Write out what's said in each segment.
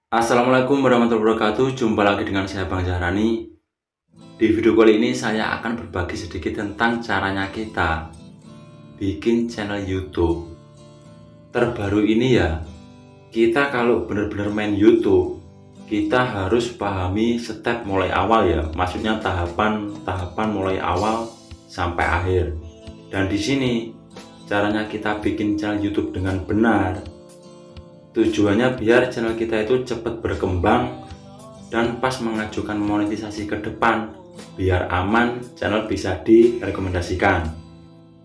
Assalamualaikum warahmatullahi wabarakatuh. Jumpa lagi dengan saya Bang Zahrani. Di video kali ini saya akan berbagi sedikit tentang caranya kita bikin channel YouTube. Terbaru ini ya, kita kalau benar-benar main YouTube, kita harus pahami step mulai awal ya. Maksudnya tahapan mulai awal sampai akhir. Dan di sini caranya kita bikin channel YouTube dengan benar. Tujuannya biar channel kita itu cepat berkembang dan pas mengajukan monetisasi ke depan, biar aman channel bisa direkomendasikan.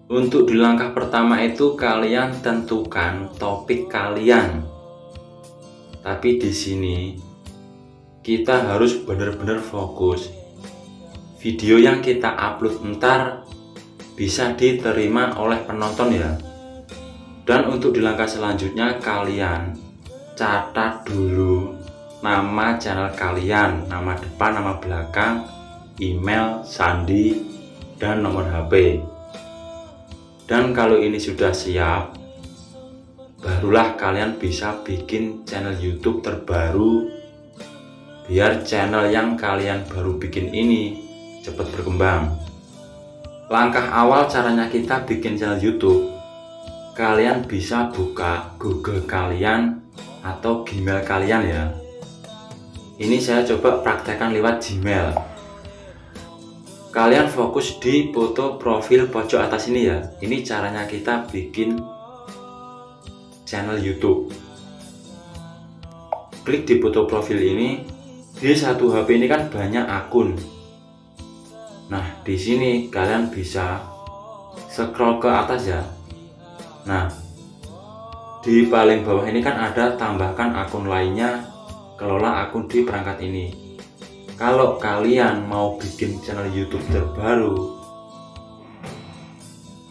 Untuk di langkah pertama itu kalian tentukan topik kalian. Tapi di sini kita harus benar-benar fokus. Video yang kita upload ntar bisa diterima oleh penonton ya. Dan untuk di langkah selanjutnya kalian catat dulu nama channel kalian, nama depan, nama belakang, email, sandi, dan nomor HP. Dan kalau ini sudah siap, barulah kalian bisa bikin channel YouTube terbaru biar channel yang kalian baru bikin ini cepat berkembang. Langkah awal caranya kita bikin channel YouTube, kalian bisa buka Google kalian atau Gmail kalian ya. Ini saya coba praktekkan lewat Gmail. Kalian fokus di foto profil pojok atas ini ya. Ini caranya kita bikin channel YouTube. Klik di foto profil ini. Di satu HP ini kan banyak akun. Nah, di sini kalian bisa scroll ke atas ya. Nah, di paling bawah ini kan ada tambahkan akun lainnya, kelola akun di perangkat ini. Kalau kalian mau bikin channel YouTube terbaru,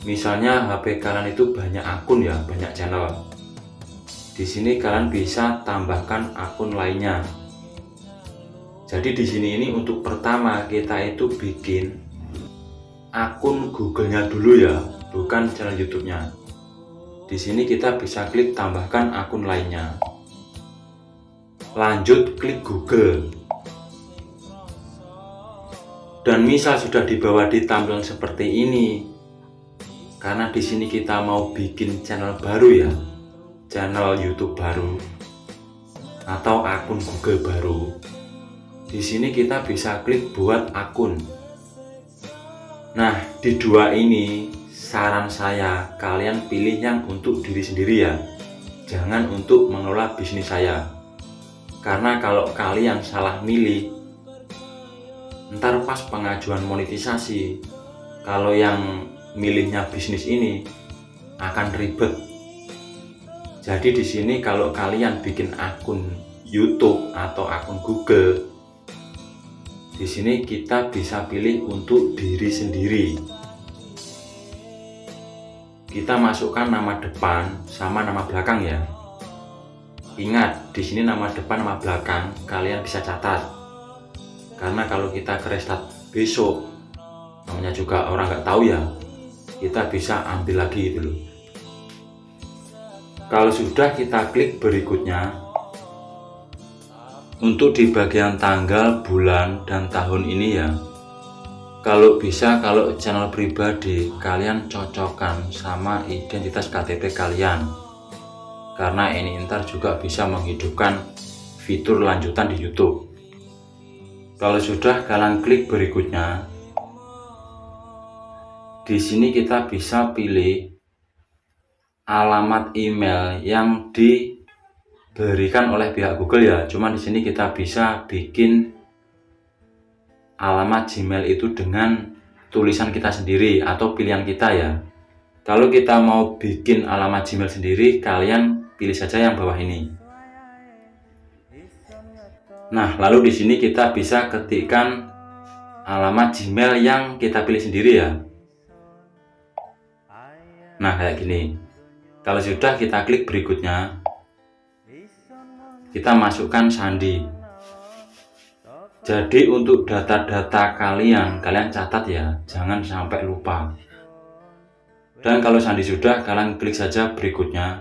misalnya HP kalian itu banyak akun ya, banyak channel. Di sini kalian bisa tambahkan akun lainnya. Jadi di sini ini untuk pertama kita itu bikin akun Google-nya dulu ya, bukan channel YouTube-nya. Di sini kita bisa klik tambahkan akun lainnya. Lanjut klik Google. Dan misal sudah dibawa di tampilan seperti ini. Karena di sini kita mau bikin channel baru ya. Channel YouTube baru atau akun Google baru. Di sini kita bisa klik buat akun. Nah, di dua ini saran saya kalian pilih yang untuk diri sendiri ya, jangan untuk mengelola bisnis saya. Karena kalau kalian salah milih, ntar pas pengajuan monetisasi, kalau yang milihnya bisnis ini akan ribet. Jadi di sini kalau kalian bikin akun YouTube atau akun Google, di sini kita bisa pilih untuk diri sendiri. Kita masukkan nama depan sama nama belakang ya. Ingat, di sini nama depan, nama belakang kalian bisa catat. Karena kalau kita ke restart besok, namanya juga orang nggak tahu ya, kita bisa ambil lagi gitu loh. Kalau sudah, kita klik berikutnya. Untuk di bagian tanggal, bulan, dan tahun ini ya, kalau bisa, kalau channel pribadi kalian cocokkan sama identitas KTP kalian, karena ini ntar juga bisa menghidupkan fitur lanjutan di YouTube. Kalau sudah, kalian klik berikutnya. Di sini kita bisa pilih alamat email yang diberikan oleh pihak Google ya. Cuman di sini kita bisa bikin alamat Gmail itu dengan tulisan kita sendiri atau pilihan kita ya. Kalau kita mau bikin alamat Gmail sendiri, kalian pilih saja yang bawah ini. Nah, lalu di sini kita bisa ketikkan alamat Gmail yang kita pilih sendiri ya. Nah, kayak gini. Kalau sudah, kita klik berikutnya. Kita masukkan sandi. Jadi untuk data-data kalian catat ya, jangan sampai lupa. Dan kalau sandi sudah, kalian klik saja berikutnya.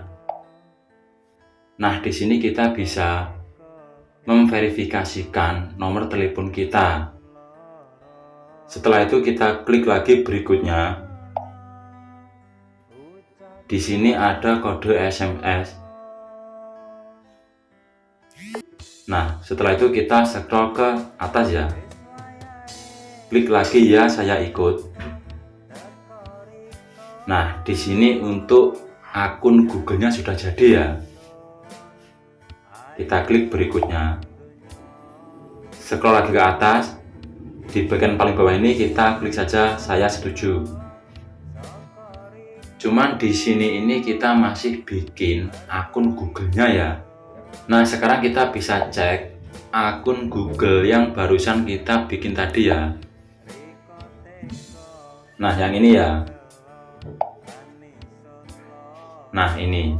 Nah, di sini kita bisa memverifikasikan nomor telepon kita. Setelah itu kita klik lagi berikutnya. Di sini ada kode SMS. Nah, setelah itu kita scroll ke atas ya. Klik lagi ya, saya ikut. Nah, di sini untuk akun Google-nya sudah jadi ya. Kita klik berikutnya. Scroll lagi ke atas. Di bagian paling bawah ini kita klik saja saya setuju. Cuman di sini ini kita masih bikin akun Google-nya ya. Nah, sekarang kita bisa cek akun Google yang barusan kita bikin tadi ya. Nah, yang ini ya. Nah, ini.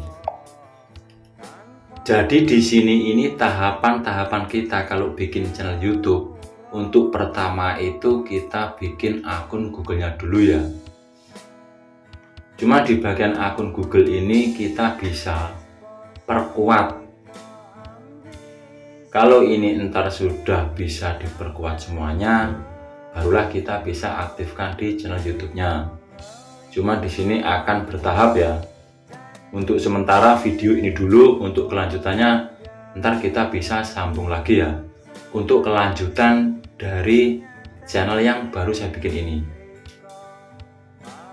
Jadi di sini ini tahapan-tahapan kita kalau bikin channel YouTube. Untuk pertama itu kita bikin akun Google-nya dulu ya. Cuma di bagian akun Google ini kita bisa perkuat. Kalau ini ntar sudah bisa diperkuat semuanya, barulah kita bisa aktifkan di channel YouTube-nya. Cuma di sini akan bertahap ya. Untuk sementara video ini dulu, untuk kelanjutannya ntar kita bisa sambung lagi ya. Untuk kelanjutan dari channel yang baru saya bikin ini.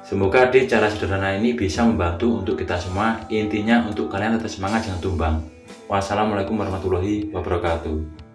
Semoga di cara sederhana ini bisa membantu untuk kita semua. Intinya untuk kalian tetap semangat, jangan tumbang. Wassalamualaikum warahmatullahi wabarakatuh.